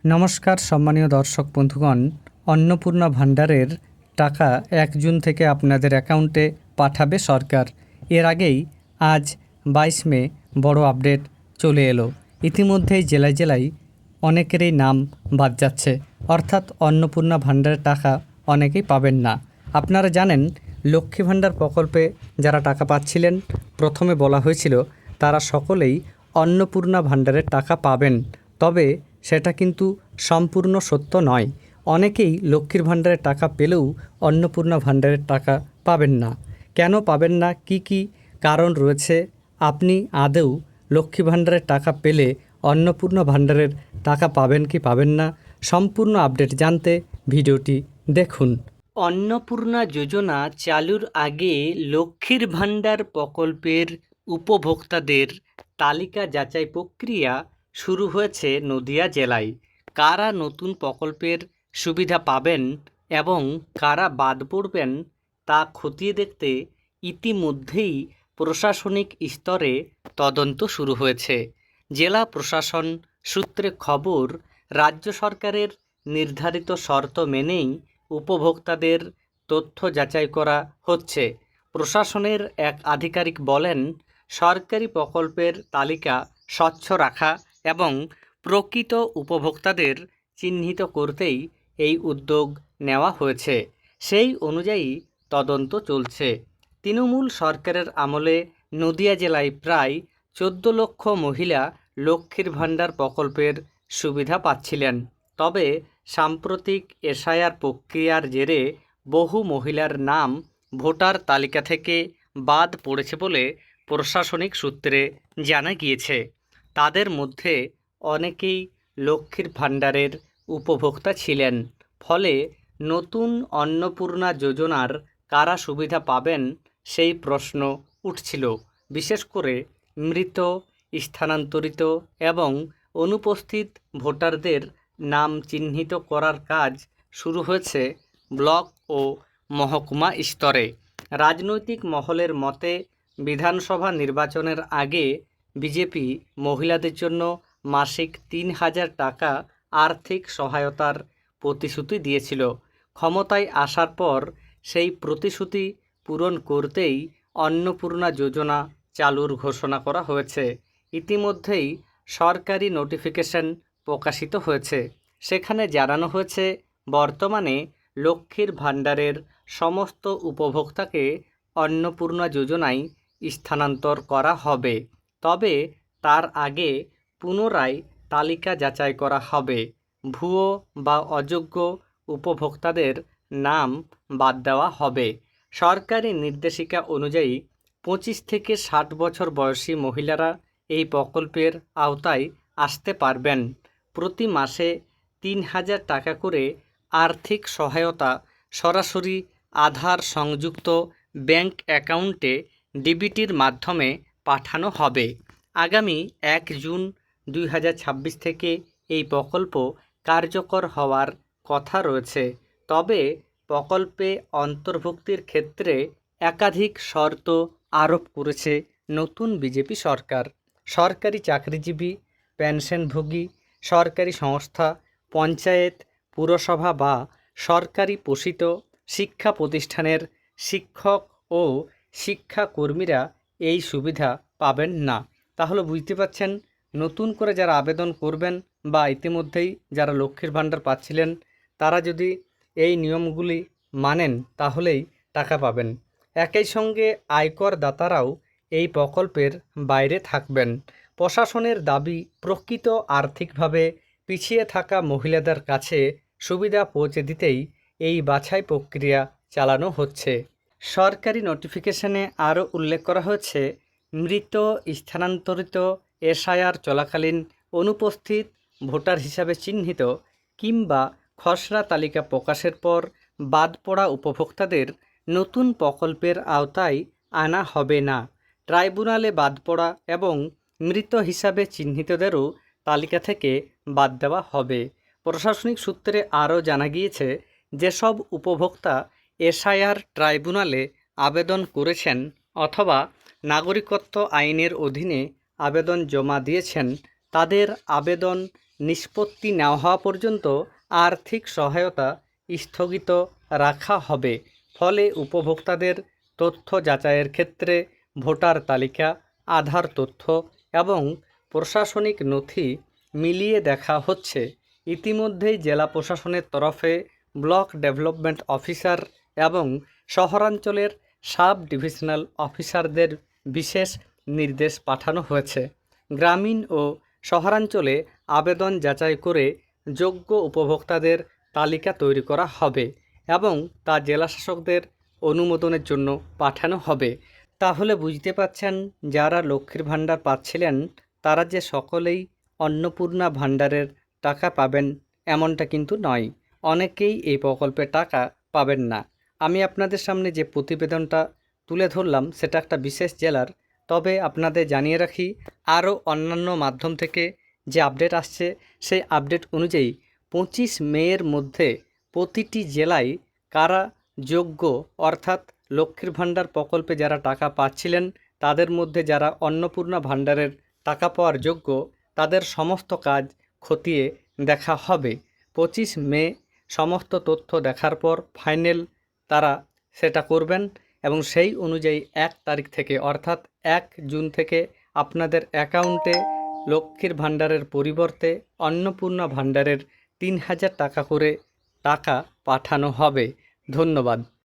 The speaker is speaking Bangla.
নমস্কার সম্মানীয় দর্শক বন্ধুগণ, অন্নপূর্ণা ভাণ্ডারের টাকা 1 জুন থেকে আপনাদের অ্যাকাউন্টে পাঠাবে সরকার। এর আগেই আজ 22 মে বড় আপডেট চলে এলো। ইতিমধ্যেই জেলায় জেলায় অনেকেরই নাম বাদ যাচ্ছে, অর্থাৎ অন্নপূর্ণা ভাণ্ডারের টাকা অনেকেই পাবেন না। আপনারা জানেন, লক্ষ্মী ভাণ্ডার প্রকল্পে যারা টাকা পাচ্ছিলেন, প্রথমে বলা হয়েছিল তারা সকলেই অন্নপূর্ণা ভাণ্ডারের টাকা পাবেন। তবে সেটা কিন্তু সম্পূর্ণ সত্য নয়। অনেকেই লক্ষ্মীর ভাণ্ডারের টাকা পেলেও অন্নপূর্ণা ভাণ্ডারের টাকা পাবেন না। কেন পাবেন না, কি কি কারণ রয়েছে, আপনি আদৌ লক্ষ্মী ভাণ্ডারের টাকা পেলে অন্নপূর্ণা ভাণ্ডারের টাকা পাবেন কি পাবেন না, সম্পূর্ণ আপডেট জানতে ভিডিওটি দেখুন। অন্নপূর্ণা যোজনা চালুর আগে লক্ষ্মীর ভাণ্ডার প্রকল্পের উপভোক্তাদের তালিকা যাচাই প্রক্রিয়া শুরু হয়েছে নদিয়া জেলায়। কারা নতুন প্রকল্পের সুবিধা পাবেন এবং কারা বাদ পড়বেন তা খতিয়ে দেখতে ইতিমধ্যেই প্রশাসনিক স্তরে তদন্ত শুরু হয়েছে। জেলা প্রশাসন সূত্রে খবর, রাজ্য সরকারের নির্ধারিত শর্ত মেনেই উপভোক্তাদের তথ্য যাচাই করা হচ্ছে। প্রশাসনের এক আধিকারিক বলেন, সরকারি প্রকল্পের তালিকা স্বচ্ছ রাখা এবং প্রকৃত উপভোক্তাদের চিহ্নিত করতেই এই উদ্যোগ নেওয়া হয়েছে। সেই অনুযায়ী তদন্ত চলছে। তৃণমূল সরকারের আমলে নদিয়া জেলায় প্রায় 14 লক্ষ মহিলা লক্ষ্মীর ভাণ্ডার প্রকল্পের সুবিধা পাচ্ছিলেন। তবে সাম্প্রতিক এসআইআর প্রক্রিয়ার জেরে বহু মহিলার নাম ভোটার তালিকা থেকে বাদ পড়েছে বলে প্রশাসনিক সূত্রে জানা গিয়েছে। তাদের মধ্যে অনেকেই লক্ষ্মীর ভাণ্ডারের উপভোক্তা ছিলেন। ফলে নতুন অন্নপূর্ণা যোজনার কারা সুবিধা পাবেন সেই প্রশ্ন উঠছিল। বিশেষ করে মৃত, স্থানান্তরিত এবং অনুপস্থিত ভোটারদের নাম চিহ্নিত করার কাজ শুরু হয়েছে ব্লক ও মহকুমা স্তরে। রাজনৈতিক মহলের মতে, বিধানসভা নির্বাচনের আগে বিজেপি মহিলাদের জন্য মাসিক 3,000 টাকা আর্থিক সহায়তার প্রতিশ্রুতি দিয়েছিল। ক্ষমতায় আসার পর সেই প্রতিশ্রুতি পূরণ করতেই অন্নপূর্ণা যোজনা চালুর ঘোষণা করা হয়েছে। ইতিমধ্যেই সরকারি নোটিফিকেশন প্রকাশিত হয়েছে। সেখানে জানানো হয়েছে, বর্তমানে লক্ষ্মীর ভাণ্ডারের সমস্ত উপভোক্তাকে অন্নপূর্ণা যোজনায় স্থানান্তর করা হবে। তবে তার আগে পুনরায় তালিকা যাচাই করা হবে। ভুয়ো বা অযোগ্য উপভোক্তাদের নাম বাদ দেওয়া হবে। সরকারি নির্দেশিকা অনুযায়ী 25 থেকে 60 বছর বয়সী মহিলারা এই প্রকল্পের আওতায় আসতে পারবেন। প্রতি মাসে 3,000 টাকা করে আর্থিক সহায়তা সরাসরি আধার সংযুক্ত ব্যাংক অ্যাকাউন্টে ডিবিটির মাধ্যমে পাঠানো হবে। আগামী 1 জুন 2026 থেকে এই প্রকল্প কার্যকর হওয়ার কথা রয়েছে। তবে প্রকল্পে অন্তর্ভুক্তির ক্ষেত্রে একাধিক শর্ত আরোপ করেছে নতুন বিজেপি সরকার। সরকারি চাকরিজীবী, পেনশনভোগী, সরকারি সংস্থা, পঞ্চায়েত, পুরসভা বা সরকারি পোষিত শিক্ষা প্রতিষ্ঠানের শিক্ষক ও শিক্ষাকর্মীরা এই সুবিধা পাবেন না। তাহলে বুঝতে পারছেন, নতুন করে যারা আবেদন করবেন বা ইতিমধ্যেই যারা লক্ষ্মীর ভাণ্ডার পাচ্ছিলেন, তারা যদি এই নিয়মগুলি মানেন তাহলেই টাকা পাবেন। একই সঙ্গে আয়কর দাতারাও এই প্রকল্পের বাইরে থাকবেন। প্রশাসনের দাবি, প্রকৃত আর্থিকভাবে পিছিয়ে থাকা মহিলাদের কাছে সুবিধা পৌঁছে দিতেই এই বাছাই প্রক্রিয়া চালানো হচ্ছে। সরকারি নোটিফিকেশনে আরও উল্লেখ করা হয়েছে, মৃত, স্থানান্তরিত, এসআইআর চলাকালীন অনুপস্থিত ভোটার হিসাবে চিহ্নিত কিংবা খসড়া তালিকা প্রকাশের পর বাদ পড়া উপভোক্তাদের নতুন প্রকল্পের আওতায় আনা হবে না। ট্রাইব্যুনালে বাদ পড়া এবং মৃত হিসাবে চিহ্নিতদেরও তালিকা থেকে বাদ দেওয়া হবে। প্রশাসনিক সূত্রে আরও জানা গিয়েছে, যেসব উপভোক্তা এসআইআর ট্রাইব্যুনালে আবেদন করেছেন অথবা নাগরিকত্ব আইনের অধীনে আবেদন জমা দিয়েছেন, তাদের আবেদন নিষ্পত্তি নেওয়া হওয়া পর্যন্ত আর্থিক সহায়তা স্থগিত রাখা হবে। ফলে উপভোক্তাদের তথ্য যাচাইয়ের ক্ষেত্রে ভোটার তালিকা, আধার তথ্য এবং প্রশাসনিক নথি মিলিয়ে দেখা হচ্ছে। ইতিমধ্যেই জেলা প্রশাসনের তরফে ব্লক ডেভেলপমেন্ট অফিসার এবং শহরাঞ্চলের সাব ডিভিশনাল অফিসারদের বিশেষ নির্দেশ পাঠানো হয়েছে। গ্রামীণ ও শহরাঞ্চলে আবেদন যাচাই করে যোগ্য উপভোক্তাদের তালিকা তৈরি করা হবে এবং তা জেলাশাসকদের অনুমোদনের জন্য পাঠানো হবে। তাহলে বুঝতে পারছেন, যারা লক্ষ্মীর ভাণ্ডার পাচ্ছিলেন তারা যে সকলেই অন্নপূর্ণা ভাণ্ডারের টাকা পাবেন এমনটা কিন্তু নয়। অনেকেই এই প্রকল্পের টাকা পাবেন না। আমি আপনাদের সামনে যে প্রতিবেদনটা তুলে ধরলাম সেটা একটা বিশেষ জেলার। তবে আপনাদের জানিয়ে রাখি, আরও অন্যান্য মাধ্যম থেকে যে আপডেট আসছে সেই আপডেট অনুযায়ী 25 মের মধ্যে প্রতিটি জেলায় কারা যোগ্য, অর্থাৎ লক্ষ্মীর ভাণ্ডার প্রকল্পে যারা টাকা পাচ্ছিলেন তাদের মধ্যে যারা অন্নপূর্ণা ভাণ্ডারের টাকা পাওয়ার যোগ্য তাদের সমস্ত কাজ খতিয়ে দেখা হবে। 25 মে সমস্ত তথ্য দেখার পর ফাইনাল তারা সেটা করবেন এবং সেই অনুযায়ী 1 তারিখ থেকে অর্থাৎ 1 জুন থেকে আপনাদের অ্যাকাউন্টে লক্ষ্মীর ভাণ্ডারের পরিবর্তে অন্নপূর্ণা ভাণ্ডারের 3000 টাকা করে টাকা পাঠানো হবে। ধন্যবাদ।